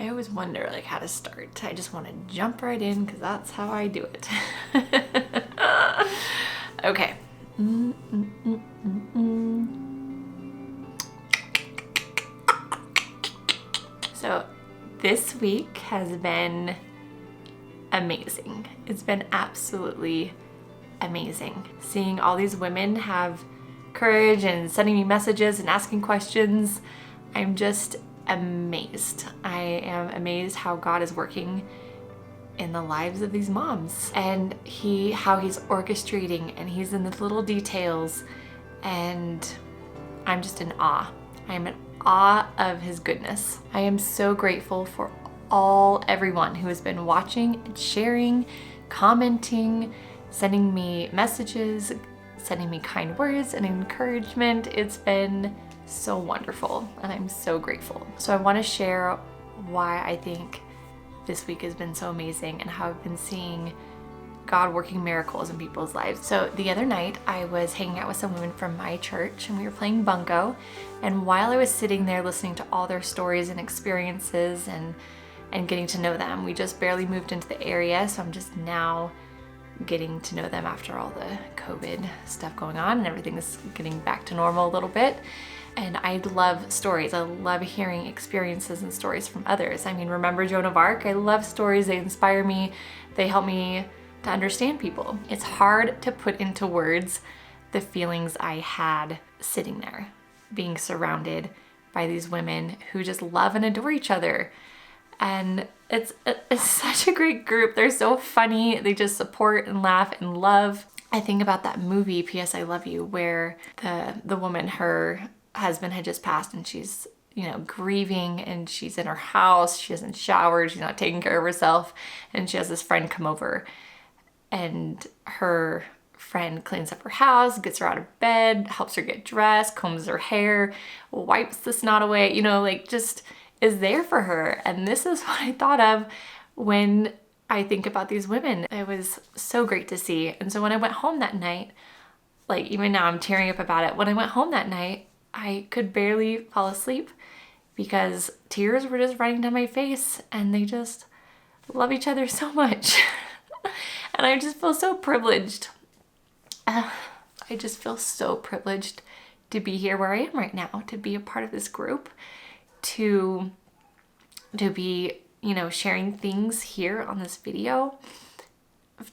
I always wonder like how to start. I just want to jump right in because that's how I do it. Okay. So this week has been amazing. It's been absolutely amazing. Seeing all these women have courage and sending me messages and asking questions. I'm just amazed. I am amazed how God is working in the lives of these moms and how he's orchestrating, and he's in the little details, and I'm just in awe. I am in awe of his goodness. I am so grateful for everyone who has been watching and sharing, commenting, sending me messages, sending me kind words and encouragement. It's been so wonderful and I'm so grateful. So I want to share why I think this week has been so amazing and how I've been seeing God working miracles in people's lives. So the other night I was hanging out with some women from my church and we were playing bunco, and while I was sitting there listening to all their stories and experiences and getting to know them, we just barely moved into the area, so I'm just now getting to know them after all the COVID stuff going on and everything is getting back to normal a little bit. And I love stories. I love hearing experiences and stories from others. I mean, remember Joan of Arc? I love stories. They inspire me. They help me to understand people. It's hard to put into words the feelings I had sitting there, being surrounded by these women who just love and adore each other. And it's such a great group. They're so funny. They just support and laugh and love. I think about that movie, P.S. I Love You, where the woman, her husband had just passed and she's, grieving, and she's in her house. She hasn't showered. She's not taking care of herself. And she has this friend come over, and her friend cleans up her house, gets her out of bed, helps her get dressed, combs her hair, wipes the snot away, just is there for her. And this is what I thought of when I think about these women. It was so great to see. And so when I went home that night, even now I'm tearing up about it. When I went home that night, I could barely fall asleep because tears were just running down my face, and they just love each other so much. And I just feel so privileged. I just feel so privileged to be here where I am right now, to be a part of this group, to be, sharing things here on this video,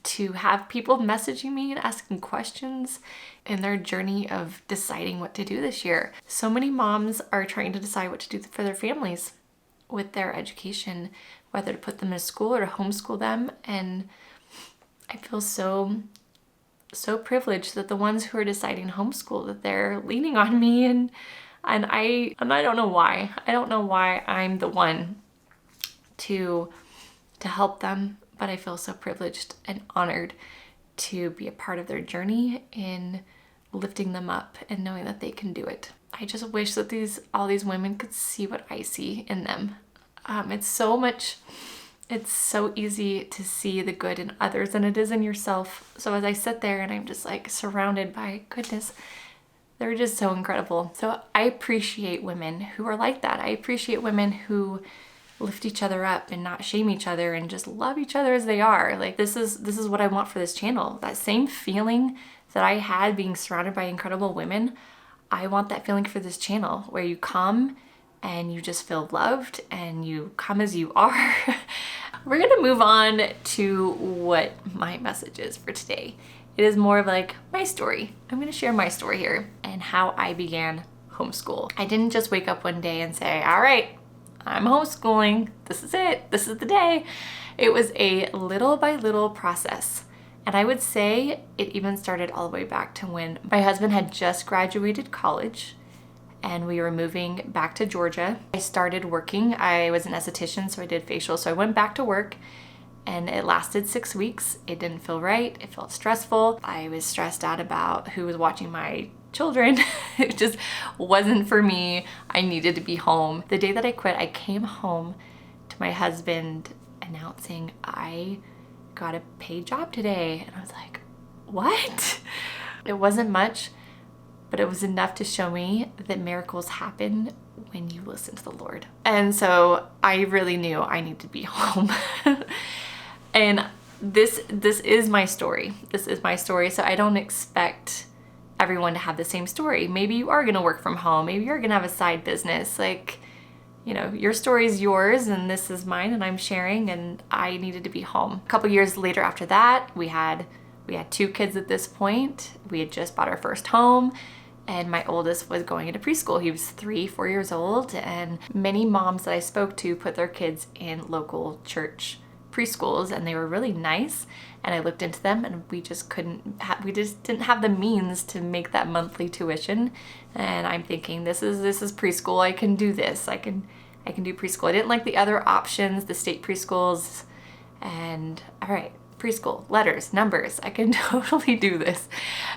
to have people messaging me and asking questions in their journey of deciding what to do this year. So many moms are trying to decide what to do for their families with their education, whether to put them in school or to homeschool them. And I feel so privileged that the ones who are deciding homeschool, that they're leaning on me, and I don't know why. I don't know why I'm the one to help them, but I feel so privileged and honored to be a part of their journey in lifting them up and knowing that they can do it. I just wish that all these women could see what I see in them. It's so easy to see the good in others than it is in yourself. So as I sit there and I'm just surrounded by goodness, they're just so incredible. So I appreciate women who are like that. I appreciate women who lift each other up and not shame each other and just love each other as they are. This is what I want for this channel. That same feeling that I had being surrounded by incredible women, I want that feeling for this channel, where you come and you just feel loved and you come as you are. We're gonna move on to what my message is for today. It is more of my story. I'm gonna share my story here and how I began homeschool. I didn't just wake up one day and say, all right, I'm homeschooling. This is it. This is the day. It was a little by little process. And I would say it even started all the way back to when my husband had just graduated college and we were moving back to Georgia. I started working. I was an esthetician, so I did facials. So I went back to work and it lasted 6 weeks. It didn't feel right. It felt stressful. I was stressed out about who was watching my children. It just wasn't for me. I needed to be home. The day that I quit, I came home to my husband announcing I got a paid job today. And I was like, what? It wasn't much, but it was enough to show me that miracles happen when you listen to the Lord. And so I really knew I need to be home. And this is my story. This is my story. So I don't expect everyone to have the same story. Maybe you are gonna work from home. Maybe you're gonna have a side business. Like, you know, your story is yours and this is mine and I'm sharing, and I needed to be home. A couple years later after that, we had 2 kids at this point. We had just bought our first home, and my oldest was going into preschool. He was 4 years old, and many moms that I spoke to put their kids in local church preschools, and they were really nice. And I looked into them, and we just didn't have the means to make that monthly tuition. And I'm thinking, this is preschool. I can do this. I can do preschool. I didn't like the other options, the state preschools, and all right, preschool, letters, numbers, I can totally do this.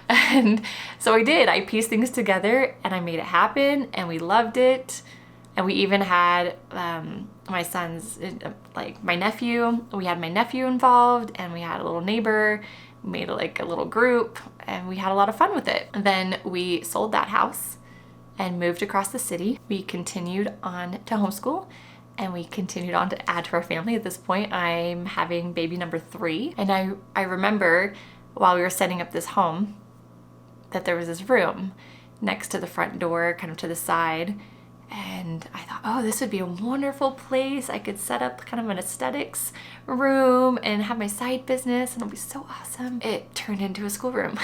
And so I did. I pieced things together and I made it happen, and we loved it. And we even had my son's, like my nephew, we had my nephew involved, and we had a little neighbor, made like a little group, and we had a lot of fun with it. And then we sold that house and moved across the city. We continued on to homeschool, and we continued on to add to our family. At this point, I'm having baby number 3. And I remember while we were setting up this home that there was this room next to the front door, kind of to the side. And I thought, oh, this would be a wonderful place. I could set up kind of an aesthetics room and have my side business, and it'll be so awesome. It turned into a schoolroom.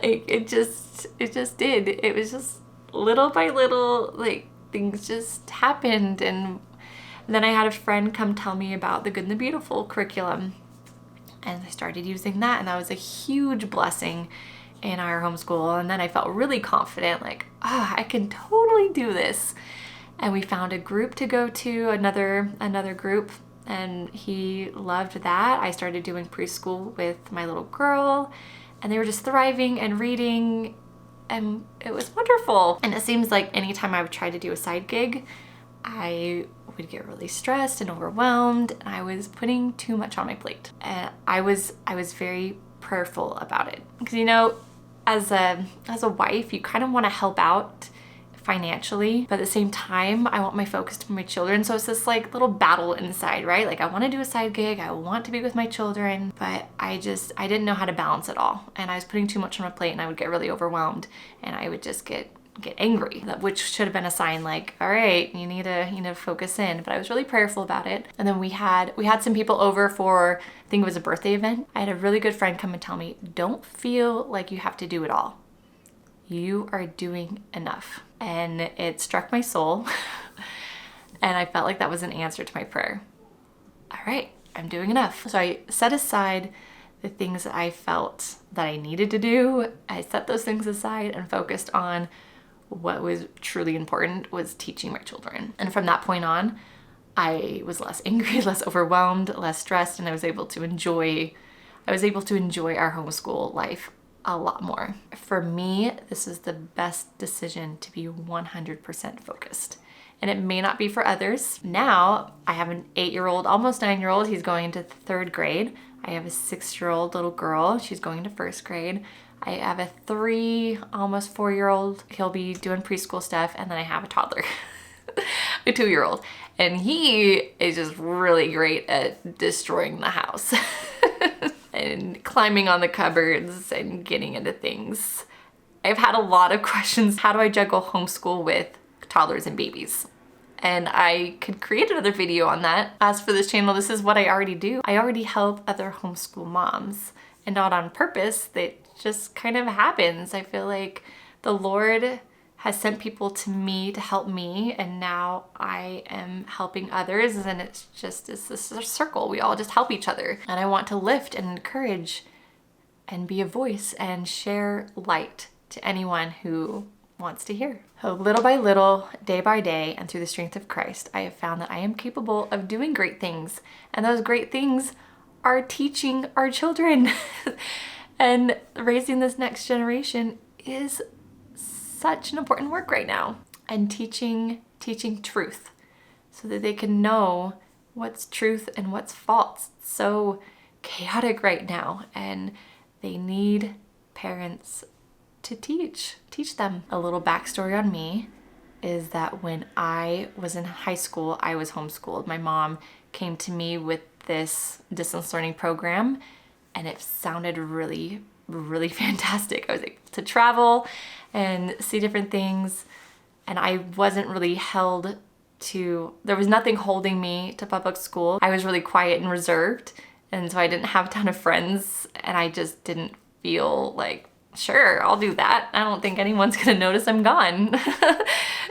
It just did. It was just little by little, like, things just happened. And then I had a friend come tell me about the Good and the Beautiful curriculum, and I started using that, and that was a huge blessing in our homeschool. And then I felt really confident, like, I can totally do this. And we found a group to go to, another group, and he loved that. I started doing preschool with my little girl, and they were just thriving and reading, and it was wonderful. And it seems like anytime I would try to do a side gig, I would get really stressed and overwhelmed, and I was putting too much on my plate. And I was very prayerful about it, because, you know, as a wife, you kind of want to help out financially, but at the same time, I want my focus to be my children. So it's this like little battle inside, right? Like, I want to do a side gig, I want to be with my children, but I didn't know how to balance it all. And I was putting too much on my plate, and I would get really overwhelmed, and I would just get angry, which should have been a sign like, all right, you need to focus in. But I was really prayerful about it. And then we had some people over for, I think it was a birthday event. I had a really good friend come and tell me, don't feel like you have to do it all. You are doing enough. And it struck my soul. And I felt like that was an answer to my prayer. All right, I'm doing enough. So I set aside the things that I felt that I needed to do. I set those things aside and focused on what was truly important, was teaching my children. And from that point on, I was less angry, less overwhelmed, less stressed, and I was able to enjoy our homeschool life a lot more. For me, this is the best decision to be 100% focused. And it may not be for others. Now, I have an 8-year-old, almost 9-year-old. He's going into 3rd grade. I have a 6-year-old little girl. She's going to 1st grade. I have a 3, almost 4-year-old. He'll be doing preschool stuff. And then I have a toddler, a 2-year-old. And he is just really great at destroying the house and climbing on the cupboards and getting into things. I've had a lot of questions. How do I juggle homeschool with toddlers and babies? And I could create another video on that. As for this channel, this is what I already do. I already help other homeschool moms, and not on purpose. That just kind of happens. I feel like the Lord has sent people to me to help me, and now I am helping others, and it's this circle. We all just help each other. And I want to lift and encourage and be a voice and share light to anyone who wants to hear. So little by little, day by day, and through the strength of Christ, I have found that I am capable of doing great things. And those great things are teaching our children. And raising this next generation is such an important work right now. And teaching truth so that they can know what's truth and what's false. It's so chaotic right now, and they need parents to teach them. A little backstory on me is that when I was in high school, I was homeschooled. My mom came to me with this distance learning program, and it sounded really, really fantastic. I was able to travel and see different things, and I wasn't really held to, there was nothing holding me to public school. I was really quiet and reserved, and so I didn't have a ton of friends, and I just didn't feel like, sure, I'll do that. I don't think anyone's gonna notice I'm gone.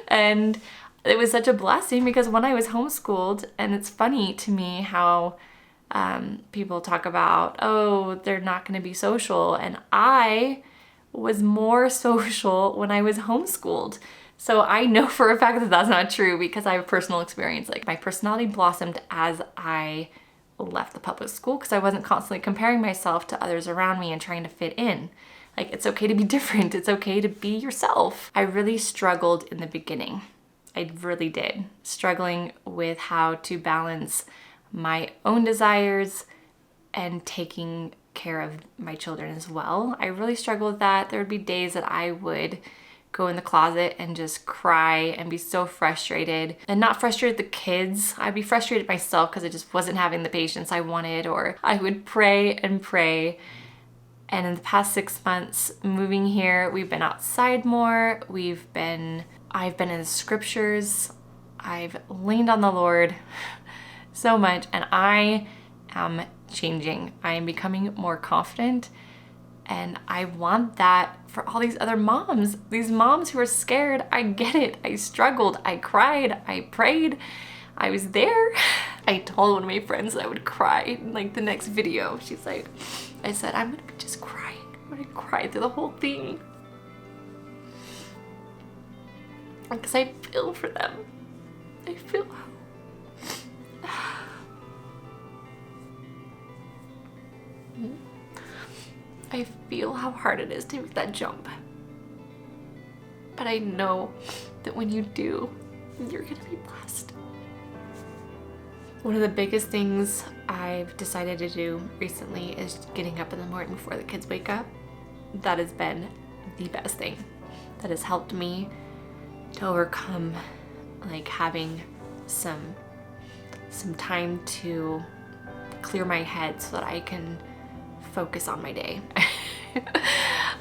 And it was such a blessing because when I was homeschooled, and it's funny to me how people talk about, oh, they're not gonna be social, and I was more social when I was homeschooled. So I know for a fact that that's not true because I have personal experience. Like, my personality blossomed as I left the public school because I wasn't constantly comparing myself to others around me and trying to fit in. Like, it's okay to be different. It's okay to be yourself. I really struggled in the beginning. I really did. Struggling with how to balance my own desires and taking care of my children as well. I really struggled with that. There would be days that I would go in the closet and just cry and be so frustrated, and not frustrated the kids. I'd be frustrated myself because I just wasn't having the patience I wanted, or I would pray and pray. And in the past 6 months moving here, we've been outside more. I've been in the scriptures. I've leaned on the Lord so much, and I am changing. I am becoming more confident, and I want that for all these other moms. These moms who are scared, I get it. I struggled, I cried, I prayed, I was there. I told one of my friends that I would cry in like the next video. She's like, I said, I'm gonna be just crying. I'm gonna cry through the whole thing. Because I feel for them. I feel I feel how hard it is to make that jump. But I know that when you do, you're gonna be blessed. One of the biggest things I've decided to do recently is getting up in the morning before the kids wake up. That has been the best thing. That has helped me to overcome like having some time to clear my head so that I can focus on my day.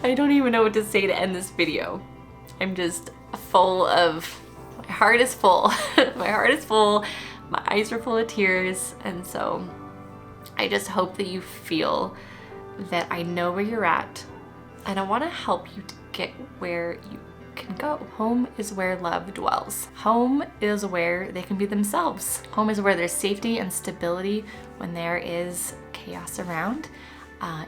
I don't even know what to say to end this video. I'm just full of, my heart is full. My heart is full, my eyes are full of tears, and so I just hope that you feel that I know where you're at, and I want to help you to get where you can go. Home is where love dwells. Home is where they can be themselves. Home is where there's safety and stability when there is chaos around.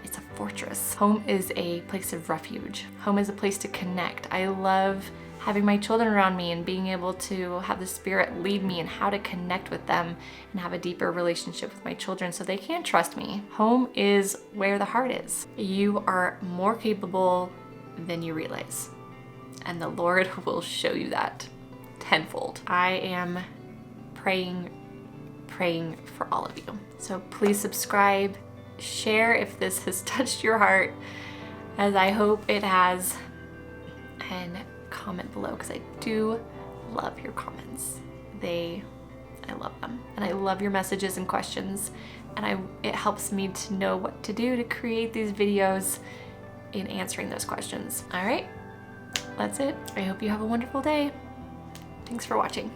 It's a fortress. Home is a place of refuge. Home is a place to connect. I love having my children around me and being able to have the Spirit lead me in how to connect with them and have a deeper relationship with my children so they can trust me. Home is where the heart is. You are more capable than you realize, and the Lord will show you that tenfold. I am praying for all of you. So please subscribe, share if this has touched your heart, as I hope it has, and comment below because I do love your comments. I love them, and I love your messages and questions, and it helps me to know what to do to create these videos in answering those questions. All right, that's it. I hope you have a wonderful day. Thanks for watching.